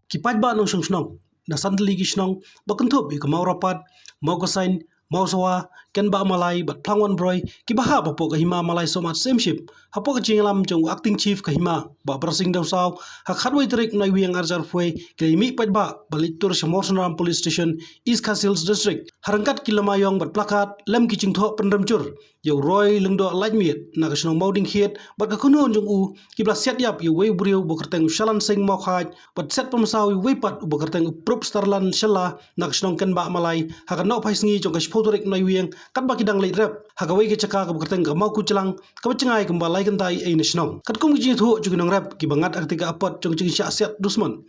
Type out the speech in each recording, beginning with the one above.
Kipat ba nong snong na sandali gi snong bakun thop i kamau rapat mau ka sign mau sawa ken ba malai bat plangwan broy ki ba ha ba po ka hima malai somat same ship hapo ka chinglam jong acting chief ka hima ba prasing daw saw ha khatwai trek nai wiang arjar foi ke mi pat ba balik tur shamorsanram police station east castles district harangkat kilamayong bat plakat lem ki chingtho pandram chur yo roy lengdo lajmiet na ka snong mauding khiet bat ka kunon jong u ki bla set yap yo wei brio bo kerteng shalan sing mo khaj bat set pamsaw wei pat bo kerteng prop starlan shalla na ka snong ken ba malai ha ka no phai sngi jong ka photorek nai wiang kat ba kidang leit rep ha ka wei ke chaka ka kerteng ka mau ku chlang ka chengai ka ba lai kan tai ei national kat kum ji thu ju nong rep ki bangat aktika apat jong ching sha set dusman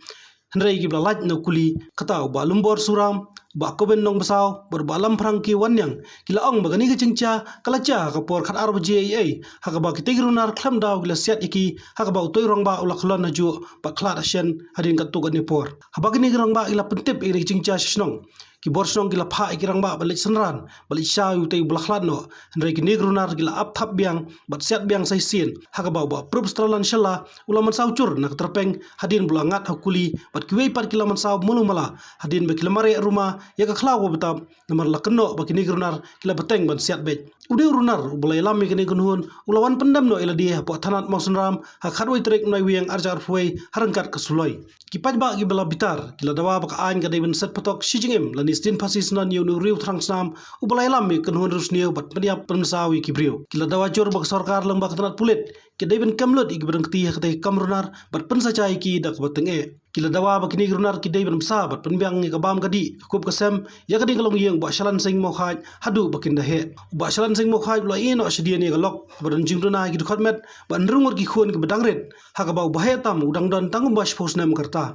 Henry gibla laj no kuli katau ba lumbor suram ba koben nong basaw ber ba lam prang ki wanyang kila ong bagani ke cingcha kala cha ka por khat arb jaa ha ka ba ki tigrunar khlam daw gila set iki ha ka ba toy rong ba ula khlan na ju ba khla ashen hadin ka tu gani por ha ba gani rong ba ila pentip iri cingcha shnong ki bor snong gila pha ikirang ba balik sanran balik sha yu tei bula khlan no Henry ki nigrunar gila ap thap biang bat set biang sai sin ha ka ba prop stralan shala ulaman saucur nak terpeng hadin bula ngat hakuli bat kiwei pat kilaman saw mulumala hadin ba kilamare rumah ya ka khlaw batam namar lakno ba kini grunar kila beteng ban siat bet ude runar bulai lami kini gunhun ulawan pendam no ila dia po thanat mausunram ha khadwai trek nai wiang arjar fuai harangkat kesuloi kipat ba gi bela bitar kila dawa ba ka ain ka deben set patok shijingem lanis tin phasis na niu nu riu trangsam ubulai lami kunhun rusniu bat peniap pensawi kibriu kila dawa jor ba sarkar lang ba thanat pulit ke deben kamlot ig berengti ha kate kamrunar bat pensacai ki dak bateng kila dawa ba kini grunar ki deben sa bat penbiang ka bam kadi kup kasem ya kadi kalong yeng ba shalan sing mo khaj hadu bakin da he ba shalan sing mo khaj lo ino shdia ni galok badan jingduna ki khotmet ban rungor ki khon ki badangret ha ka ba bahe tam udang don tangum ba shpos nem karta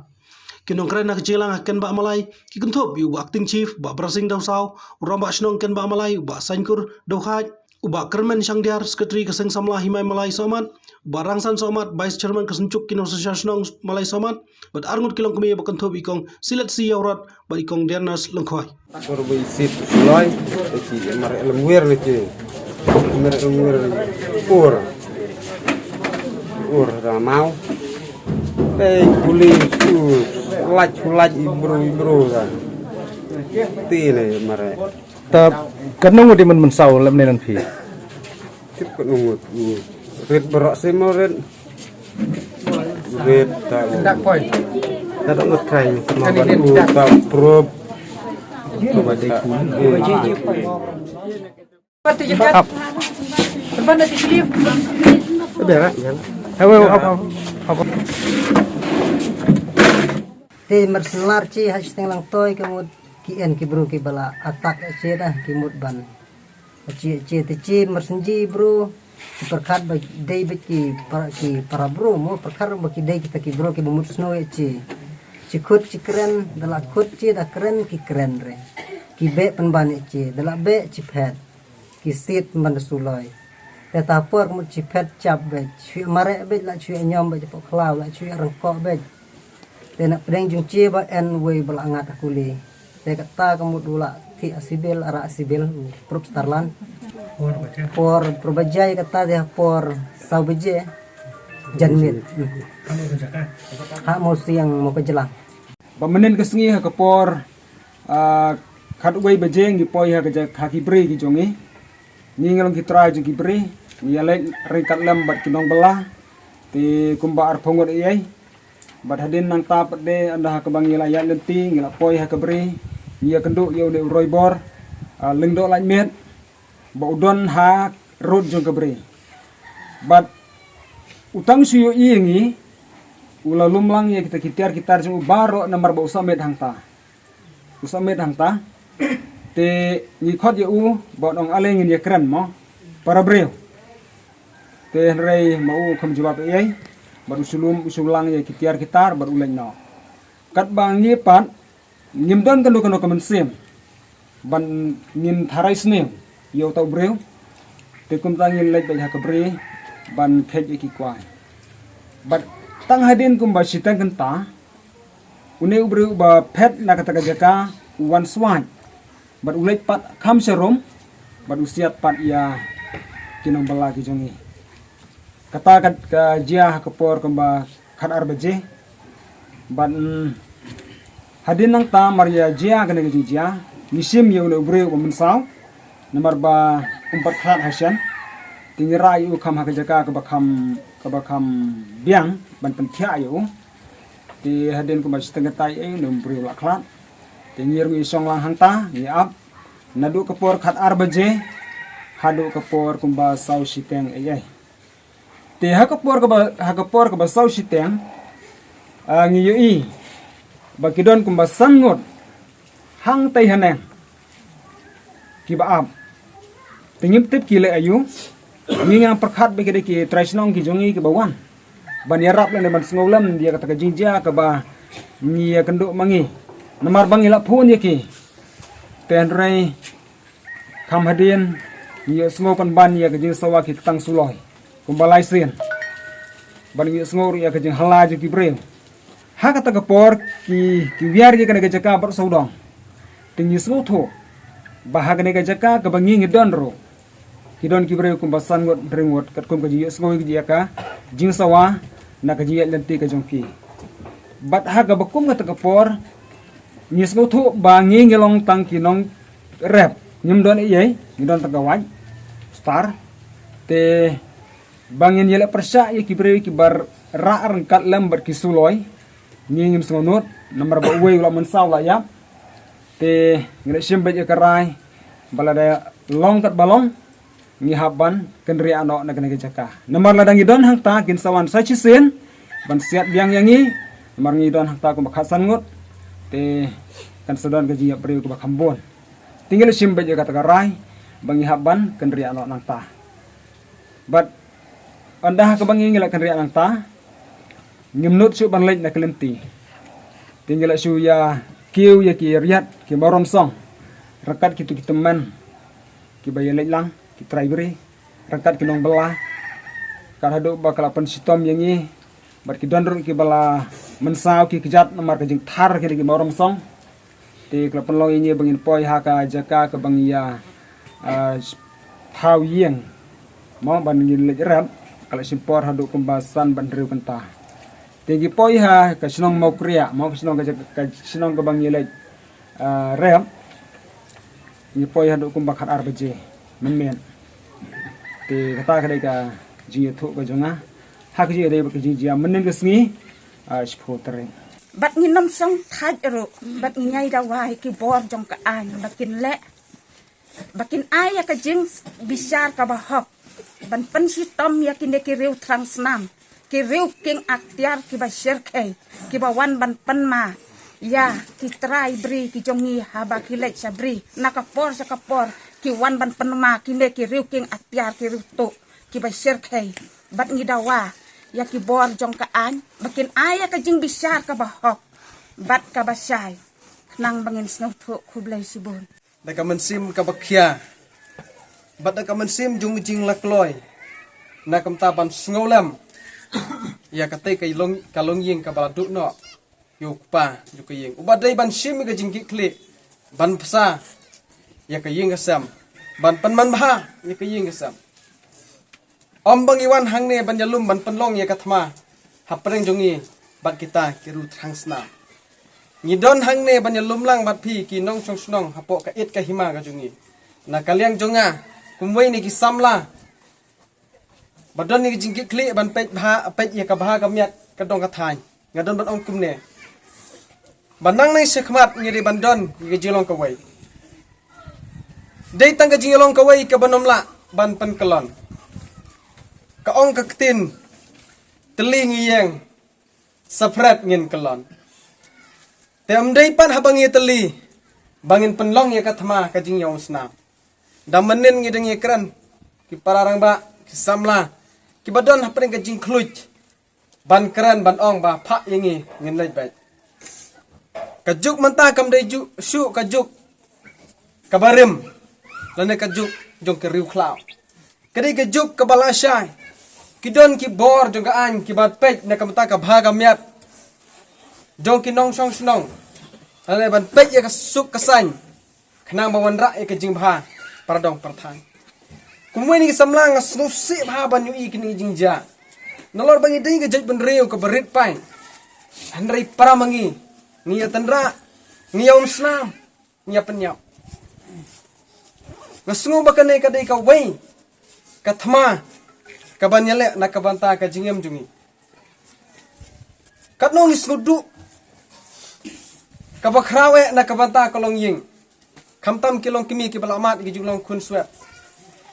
kinong kren nak jelang ken ba malai ki kunthop yu ba acting chief ba brasing daw saw uram ba shnong ken ba malai ba sankur do khaj uba kermen sangdiar sekretari keseng samla himai malai somat barangsan somat vice chairman kesencuk kino sosiasnong malai somat bat arngut kilong kemi bakan thob ikong silet si yaurat ba ikong dernas lengkhoi korbai sit sulai ci mare lemwer le ci mare lemwer ur da mau pe kuli laj ibro da tine mare ta kanong di men saw lam nenan phi tip kanong red berak semoren red ta dak poi ta ngot kai ma ba ta prob ba de Pati jekat. Terbang nanti silip. bera apa Te merselar ci hashtag lang toy kamut kien ki bro ki bala atak ci dah ki mut ban. Ci mersenji bro. Perkat ba David ki para bro mo perkat ba ki dai kita ki bro ki bumut snow ci. Ci kut ci keren dala kut ci da keren ki keren re. Ki be penban ci dala be ci pet. Ki sit man suloi. Teta por mo ci pet cap be. Ci mare be la ci nyom be po klaw la ci rangkok be. Tena pedeng jung ci ba en we bala angat akuli. Te kata kamu dula ti asibil ara asibil prop starlan. Por probajai kata dia por saubeje janmit. Ha mau siang mau ke jelang. Pamanen kesengi ha kapor kadway bajeng gi poi ha ka kaki bre gi jongi ningalong ki try gi bre yale rikat lam bat kinong belah ti kumba ar phongot ai bat hadin nang tap de anda ha kabang yala ya lenti ngila poi ha ka bre ya kenduk yo de roy bor lengdo laj met ba udon ha rod jong ka bre bat utang suyo ingi ula lumlang ya kita kitar jong baro namar ba usamet hangta te ngikot ya u bodong alengin ya keren mo para breu te rei mau kam jawab ai baru usulang ya kitar baru uleng no kat bang ngipat ngimdan kanu kamen sem ban ngim tharai sne yo tau breu te kum tang ngin lek ba ka bre ban khej ki kwai bat tang hadin kum ba sitang kenta une ubreu ba pet na kata jaka wan swine bat ulai pat kham serum bat usiat pat ya kinong bala ki jongi kata kat ka jia ka por kamba khat arbaje ban hadin nang ta maria jia kan ke jia nisim ye ule breu ko mensau nomor ba umpat khat hasan tingira yu kam ha ke jaka ke bakam biang ban pentia yu ti hadin ko mas tengah tai nom breu la khat tingir wi song lang hangta ni ap nadu kapor khat arbaje hadu kapor kumba sau siteng ai te hakapor ka ba sau siteng ngi yu i bakidon kumba sangot hang tai haneng ki ba ap tingip tip ki le ayu ngi yang perkhat be ki traisnong ki jongi ki bawan ban yarap le ban sngolam dia kata ka jinja ka ba ngi kenduk mangi namar bangi la phun ye ki ten rai kam hadin ngi sngopan ban ye ka jing sawa ki tang suloi kumbalai sin ban ngi sngur ye ka jing hala ki breu ha kata ka por ki wiar ye kana ka jaka bar saudong tingi snutho bahag ne ka jaka ka bangi ngi don ro ki don ki breu kumbasan ngot drengot kat kum ka ji sngoy ki ka jing sawa na ka ji lenti ka jong ki bat ha ka bakum kata ka por ni snutho bangi ngi long tang ki nong rep nyum don ye ngi don tagawaj star te bangin yele persa ye ki breu ki bar ra rengkat lembar ki suloi ngingim sonot nomor ba we la mensaw la ya te ngre simbe je karai balada long kat balong ngi haban kendri ano na kene jaka nomor ladang idon hang ta kin sawan sa chisen ban siat biang yangi nomor ngi don hang ta ko bakhasan ngot te kan sedon gaji ya priu ko bakambon tinggal simbe je kata karai bangi haban kendri ano nang ta but anda ka bangi ngila kendri nang ta ngimnut su ban lej na kelenti tinggal su ya kiu ya ki riat ki morom song rakat ki tu ki teman ki baye lej lang ki traibri rakat ki nong belah kar hadu bakal pen sitom yangi bar ki donru ki bala mensaw ki kejat nomor ke jing thar ki morom song ti klapen long ini bangin poi ha ka jaka ke bangia thau yeng mau ban ngin lej rap kala simpor hadu kumbasan ban riu kenta tinggi poi ha ka sinong mau kriya mau sinong ka sinong ka bang yelej rem ni poi ha do kum bakhat arbaje men te kata ka dai ka ji thu ka jonga ha ka ji dai ba ka ji ja men ka sngi sphotre bat ngi nom song thaj ro bat ngi nyai da wai ki bor jong ka an bakin le bakin aya ka jing bisar ka ba hok ban pen si tom ya ki ne ki reu transnam ki riu king aktiar ki ba shirke ki ba wan ban pan ma ya ki trai bri ki jongi haba ki lek sabri nakapor sakapor ki wan ban pan ma ki ne ki riu king aktiar ki riu to ki ba shirke bat ngi dawa ya ki bor jong ka an bakin aya ka jing bisar ka ba hok bat ka ba sai nang bangin snow to kublai sibon da ka mensim ka bakhya bat da ka mensim jung jing lakloi na kam taban sngolam ya kate kai long kalong yeng ka bala du no yu pa yu ka yeng uba dai ban sim ka jingki kle ban psa ya ka yeng ka sam ban pan man bha ya ka yeng ka sam om bang iwan hang ne ban jalum ban pan long ya ka thma hapreng jongi bat kita kiru trangsna ni don hang ne ban jalum lang bat phi ki nong song snong hapo ka it ka hima ka jongi na kalyang jonga kumwei ni ki samla badon ni jingki kli ban pet bha pet ya ka bha ka miat ka dong ka thai ngadon ban ong kumne banang nai sekhmat ngiri bandon ngi jilong ka wai dei tang ka jilong ka wai ka banom la ban pan kalon ka ong ka tin teling yang saprat ngin kalon te am dei pan habangi teli bangin penlong ya ka thma ka jing yong sna damenin ngi deng kran ki pararang ba ki samla ki badon hapring ka jing khluj ban kran ban ong ba pha yangi ngin lej bai ka juk manta kam dei ju su ka juk ka barim lane ka juk jong ka riu khlau ka dei ka juk ka balasai ki don ki bor jong ka an ki bat pej na kam ta ka bha ka miat jong ki nong song snong lane ban pej ya ka suk ka san khnang bawan ra ya ka jing bha paradong parthang kumwe ni samlang asnu si bha ban yu ik ni jingja nolor bangi ding ke jaj ban reu ke berit pai handrai para mangi ni tanra Ngiyom snam, ngiya penyap. Ngasngu bakane kadai ka wei, ka thma, ka banyale na ka banta ka jingem jungi. Katno ngisngudu, ka bakrawe na ka banta ka long ying. Kamtam ki long kimi ki balamat ki junglong kun swet.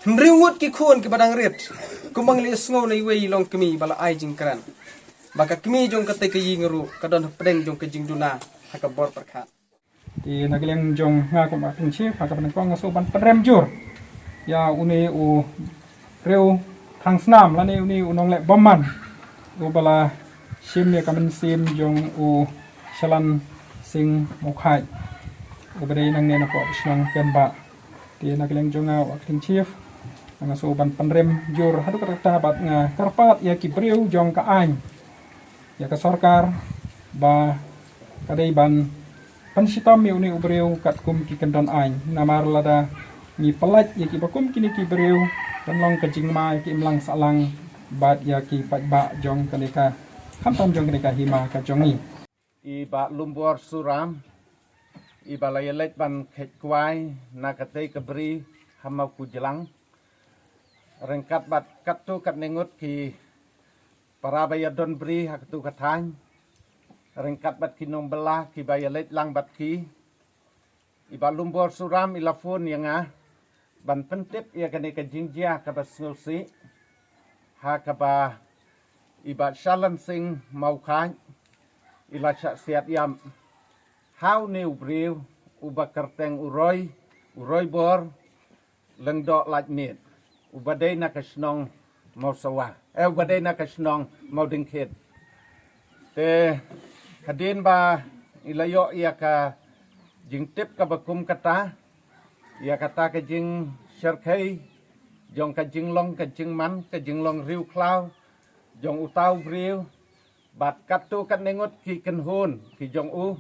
Nriwut ki khun ki badang rit. Kumbang li sngo na wei long kimi bala ai jing kran. Baka kimi jong ka te ka yingeru ka don pedeng jong ka jing duna ha ka bor perkhat. Ti nagleng jong nga ko making chief ha ka ban ko nga so ban penrem jur. Ya uni u reu thang snam la ne uni unong le bomman. U bala sim ya kamen sim jong u shalan sing mokhai. U badai nang ne na ko snang ken ba. Ti nagleng jong nga making chief nga so ban penrem jur hadu kata bat nga karpat ya ki breu jong ka ain. Ya ka sarkar ba kadai ban pansitam mi uni ubreu kat kum ki kendon ain namar lada ni pelat ya ki bakum kini ki breu dan long ke jingma ya ki imlang salang bat ya ki pat ba jong kaneka kamtam jong kaneka hima ka jongi i ba lumbor suram i balayelet ban khet kwai nakate kabri hamau ku jelang rengkat bat katu kat nengut ki para bayadon bri haktu katany rengkat bat kinong belah ki bayalet lang bat ki iba lumbor suram ilafon yang ban pentip ya kane ka jingjia ka basngulsi ha ka ba iba shalan sing mau khan ila cha siat yam how new brew uba kerteng uroi bor lengdo laj mit ubadai na kasnong mau sawa ubadai na kasnong mau dingkit te hadin ba ilayo ya ka jing tip ka bakum kata ya kata ka jing sherkai jong ka jing long ka jing man ka jing long riu klau jong utau riu bat katu kan nengut ki kenhun ki jong u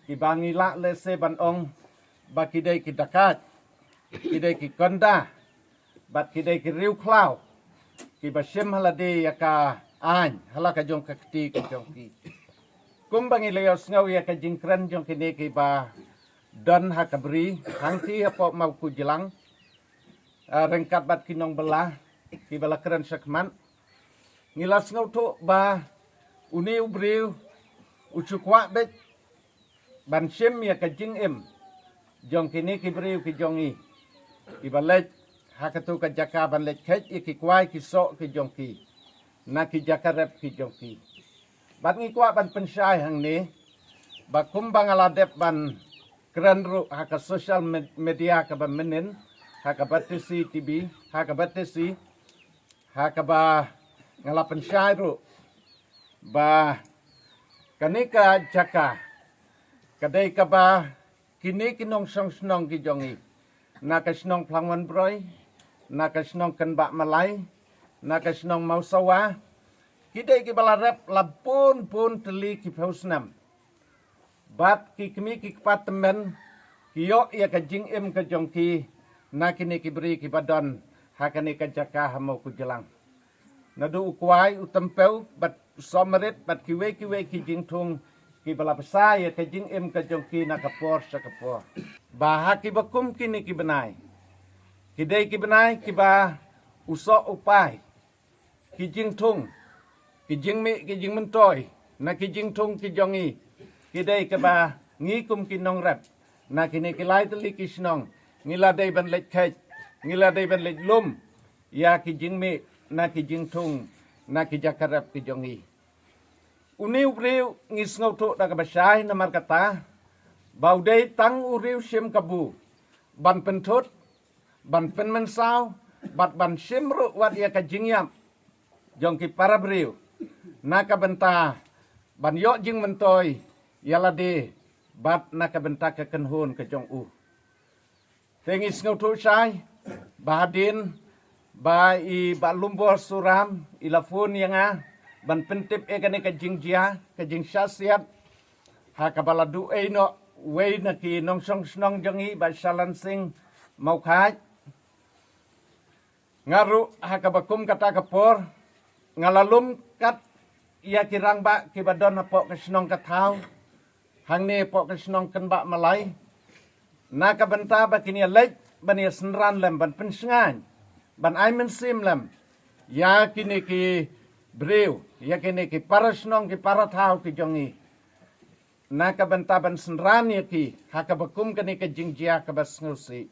ki bangila le se ban ong ba ki dei ki dakat ki dei ki konda bat ki dei ki riu klau ki basim halade ya ka an halaka jong ka kti ki jong ki kumbang ilayos ngaw ya ka jingkran jong kini ki ba don ha kabri hangti hapo mau ku jelang rengkat bat kinong belah ki bala keren sakman ngilas ngaw tu ba uni ubriu ucukwa bet ban sim ya ka jing im jong kini ki briu ki jongi ki balet ha ka tu ka jaka ban let khet ki kwai ki so ki jong ki na ki jaka rep ki jong ki bat ngi kwa ban pensai hang ni ba kumbang aladep ban keren ru ha ka social media ka ban menen ha ka batisi tv ha ka batisi ha ka ba ngala pensai ru ba kanika jaka kadai ka ba kini kinong song snong ki jongi na ka snong plangwan broi na ka snong kan ba malai na ka snong mau sawa kidai ki balarap lapun pun teli ki pausnam bat ki kemi ki patemen ki yo ya ka jing im ka jongki na kini ki beri ki badon hakane ka jaka hamau ku jelang nadu ukwai utempeu bat somerit bat kiwe ki jing tung ki bala pesa ya ka jing im ka jongki na ka por sa ka por ba ki bakum kini ki benai kidai ki benai ki ba uso upai ki jing tung ki jing mi ki jing mentoy na ki jing tung ki jongi kidai ke ba ngi kum ki nong rap na kini ki lai teli ki snong ngila dai ban let khet ngila dai ban let lum ya ki jing mi na ki jing tung na ki jakarap ki jongi uni ubriu ngi sngo to da ka basai na mar kata bau dai tang uriu sim kabu ban pentot ban pen mensau bat ban simru wat ya ka jing yam jong ki para briu naka benta ban yo jing mentoy yala de bat naka benta ka kenhun ka jong u tengis ngau tu sai bahadin ba i ba lumbor suram ilafun yang ban pentip e kane ka jing jia ka jing syasiat ha ka baladu e no wei na ki nong song snong jong i ba salan sing mau khai ngaru ha ka bakum kata kapor ngalalum kat ia kirang ba ki badon apo ka snong ka thau hang ne pok kesnong kan ba malai na ka benta ba kini lek bani senran lem ban pensengan ban ai men sim lem ya kini ki breu ya kini ki parasnong ki parathau ki jongi na ka benta ban senran ya ki haka bakum kini ka jingjia ka bas ngusi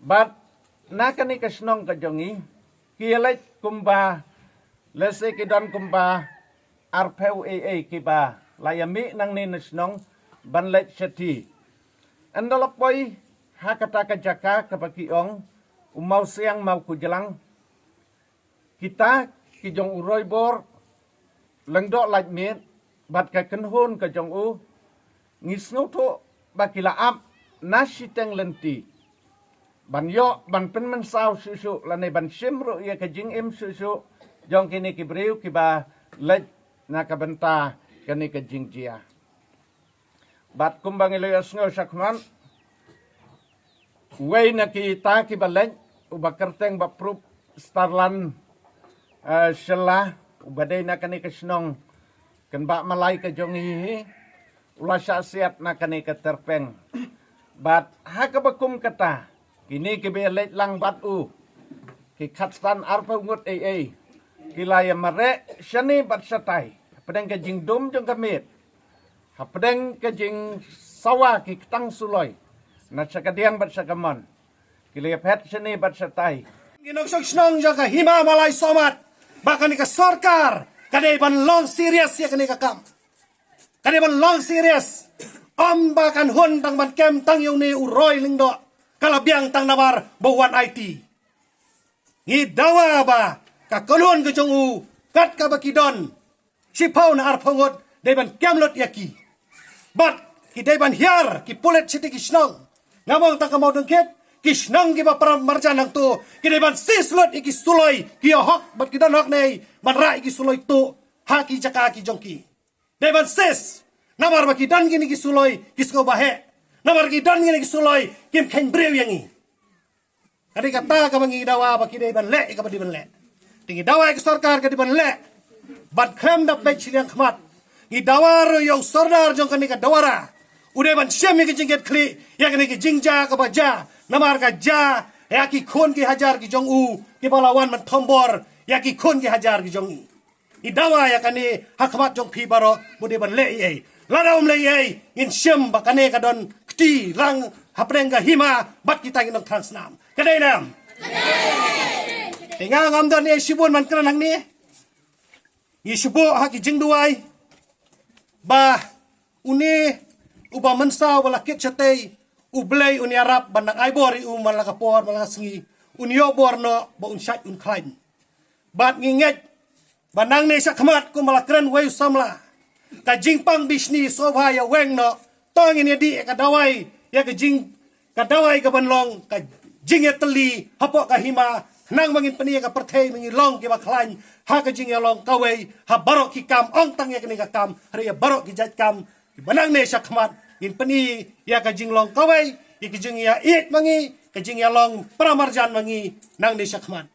bat na kani ka snong ka jongi ki lek kumba lese ki don kumba arpeu ki ba layami nang ni snong ban lek chati andalapoi hakata ka jaka ka pakiong umau siang mau ku jelang kita ki jong uroi bor lengdo laj mit bat ka kenhun ka jong u ngisnu tho bakila ap nasiteng lenti ban yo ban pen men sao susu lane ban simru ya ka jing im susu jong kini ki breu ki ba lej na ka benta kani ka jing jia bat kumbang ilo yasngo sakman way na kita ki balej uba kerteng ba prup starlan shela ubadai na kani ka snong kan ba malai ka jong hi ula siat na kani ka terpeng bat haka bakum kata kini ki belet lang bat u ki khatstan arpa ngut ki laya mare shani bat satai pedeng ka jing dum jong kamit ha pedeng ka jing sawa ki tang suloi na sakadiang bat sakamon ki laya pet shani bat satai Ginok sok snong jaka hima malai somat bahkan ka sarkar kadai ban long serious ya kani ka kam kadai ban long serious bahkan hun tang ban kem tang yung ni uroi lingdo kalabiang tang nawar bawan IT ngi dawa ba ka kolon ke jong u kat ka bakidon si pau na arpongot dai ban kem lot yaki bat ki dai ban hiar ki pulet siti ki snong ngamong tang ka mau dengket kisnang ki ba param marjan nang tu ki dai ban sislot iki suloi ki hok bat ki don hok nei ban rai ki suloi tu ha ki jaka ki jongki dai ban sis namar ba ki dan ki ki suloi kisko bahe namar ki dan ki suloi kim khen breu yangi kadi kata ka bangi dawa ba ki dai ban le ka ba di ban le tingi dawa ki sarkar ka di ban le ban khem da pe chiliang khmat ni dawa ro yo sordar jong ka ni ka dawara ude ban shemi ki jinget kli ya ki ki jingja ka ba ja namar ka ja ya ki khon ki hajar ki jong u ki balawan man thombor ya ki khon ki hajar ki jong i dawa ya kani hakmat jong phi baro bude ban le ei ladam le ei in shem ba kane ka don kti rang hapreng ka hima bat kita ngi nong transnam kadai nam tenga ngam don ei sibun man kran hang ni i sibu ha ki jing duai ba uni uba mensau bala kit chatei ublei uni arab banang aibori malaka por malaka singi unio borno ba un shat un klain bat nginget banang ne sakmat ku malakran wei samla ka jingpang bisni sobha ya weng no tong ini di ka dawai ya ka jing ka dawai ka banlong ka jing ya teli hapo ka hima nang mangin penia ka perthei mangi long ki ba klain ha ka jing ya long ka wei ha barok ki kam ong tang ya ka kam hari ya barok ki jat kam banang ne sakmat in pani ya ka jing long ka wei ki jing ya it mangi ka jing ya long pramarjan mangi nang ne sakmat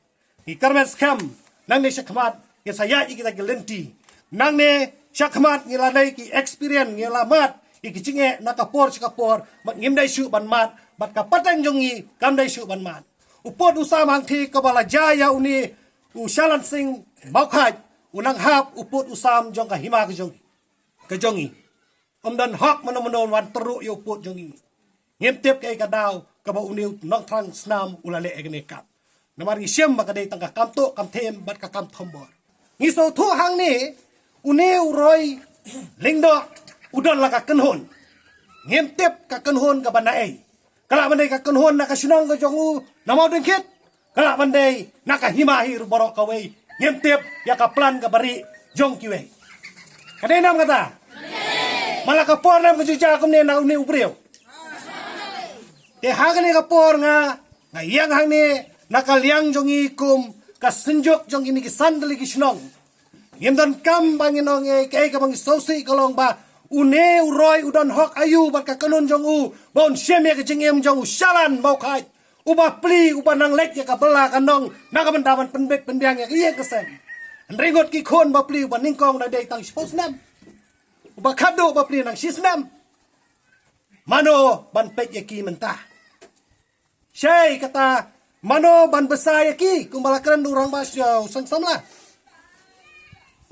ki karmen skam nang ne sakmat ya saya kita gelenti nang ne sakmat ngila dai ki experience ngila mat iki jinge nakapor sikapor mat ngimdai su ban mat bat ka patang jongi kamdai su ban mat upod usam hangthi kabala jaya uni usalan sing baukhat unang hap upod usam jong ka hima ka jongi omdan hak manon wan teru yo upod jongi ngimtep kai ka daw ka ba uniu nong thang snam ulale egne kap namar ngi shem ba ka dai tangka kamto kamthem bat ka kam thombor ngi so thu hang ni uni uroi lingdo udon la ka kenhon ngem tep ka kenhon ka bana ei kala bandai ka kenhon na ka sinong ka jongu na mau dengkit kala bandai na ka himahi borok ka wei ngem tep ya ka plan ka bari jong ki wei kadai nam kata malah ka por nam ka juja kum ne na uni ubreu te hagane ka por nga yang hang ne na ka liang jongi kum ka senjok jong ini ki sandali ki sinong ngem don kam banginong e kai ka bangi sosi kolong ba une uroi udon hok ayu bat ka kanun jong u bon sheme ka jingem jong u shalan bau khai uba pli uba nang lek ya ka bela kanong na ka bandaman penbek pendiang ya iya kesem ringot ki khon ba pli uba ningkong na dei tang spos nam bakado ba pri nang sisnam mano ban pet yaki mentah syai kata mano ban besar yaki kumbalakan orang basyo sang-sam lah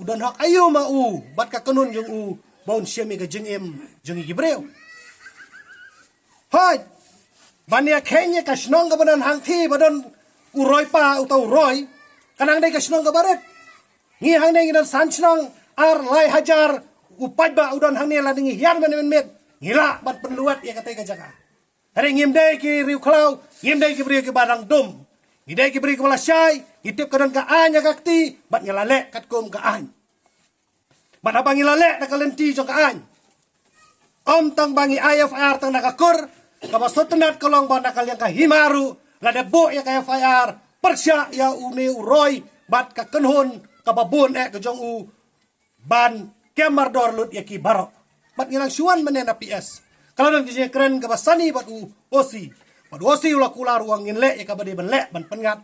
udan hak ayu mau bat ka kanun jung u baun syami ka jeng em jeng gibreu hoi bania kenya ka snong ka badan hang thi badon uroi pa utau roi kanang dai ka snong ka baret ngi hang dai ngidan san snong ar lai hajar upai ba udan hang ne la dingi hian men met ngila bat penluat ya katai ka jaga hari ngim dai ki riu klau ngim dai ki bri ki barang dum idai ki bri ki bala syai itip kadan ka anya kakti bat ngelale kat kum ka an bat abang ngelale na kalenti jong ka an om tang bangi IFR tang nakakur kabasotenat kolong ban nakal yang ka himaru lada bo ya ka IFR persya ya uni uroi bat ka kenhun kababun ke jong u ban kemar dor lut ya ki barok bat ngilang syuan menen PS kalau dan kije keren kabasani bat u osi bat osi ula kula ruang nginle ya kabade benle ban pengat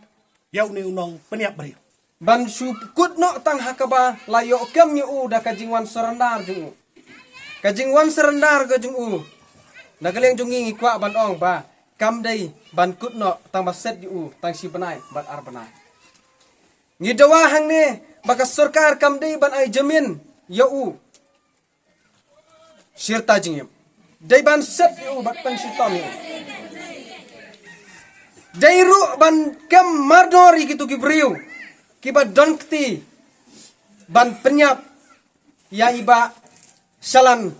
ya uni unong peniap beri ban su kut no tang hakaba layo kem yu u da kajingwan serendar jung u kajingwan serendar ga jung u nagaleng jung ngi kwa ban ong ba kam dai ban kut no tang baset yu u tang si benai bat ar benai ngi dawa hang ne baka sarkar kam dai ban ai jamin ya u sirta jingim dai ban set yu bat pan si tom yu dai ru ban kam mardori gitu gibriu kiba donkti ban penyap ya iba salan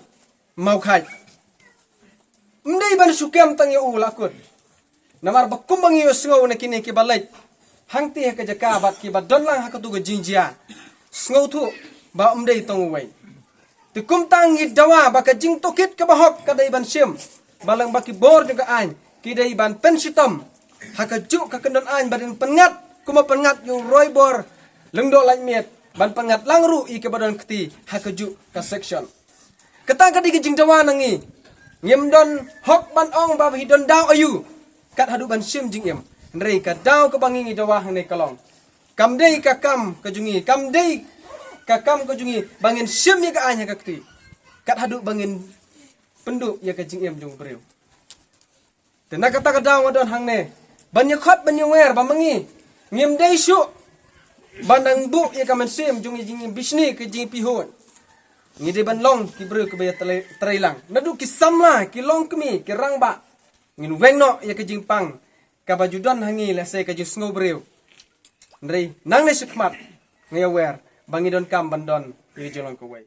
mau khai ndai ban sukem tang yu lakut namar bakumbang yu sngo na kini kiba lait hangti ha ka jaka bat kiba donlang ha ka tu ga jinjia sngo thu ba umdai tong wai ti kum tang i dawa ba ka jing tokit ka bahok ka dai ban sim balang ba ki bor juga an ki dai ban pensitom ha ka ju ka kendon an badin pengat kuma pengat yu roi bor lengdo lai miet ban pengat langru i ke badan keti ha ka ju ka section ketang ka di jing dawa nangi ngem don hok ban ong ba hidon daw ayu kat hadu ban sim jing em ndrei ka daw ka bangi dawa hang ne kalong kam dei ka kam ka jungi kam dei ka kam ka jungi bangin sim ya ka anya ka keti kat hadu bangin penduk ya ka jing em jung breu tenak kata ka daw don hang ne ban khot ban wer ba mangi ngem dei su bandang bu ya ka men sim jungi jing bisni ke jing pihon ngi de ban long ki breu ke baya trailang nadu ki samla ki long kemi ki rangba ngin wengno ya ke jing pang ka bajudon hangi la se ka ju sngo breu ndrei nang ne sikmat ngi wer bangidon kam bandon ri jolong ko wai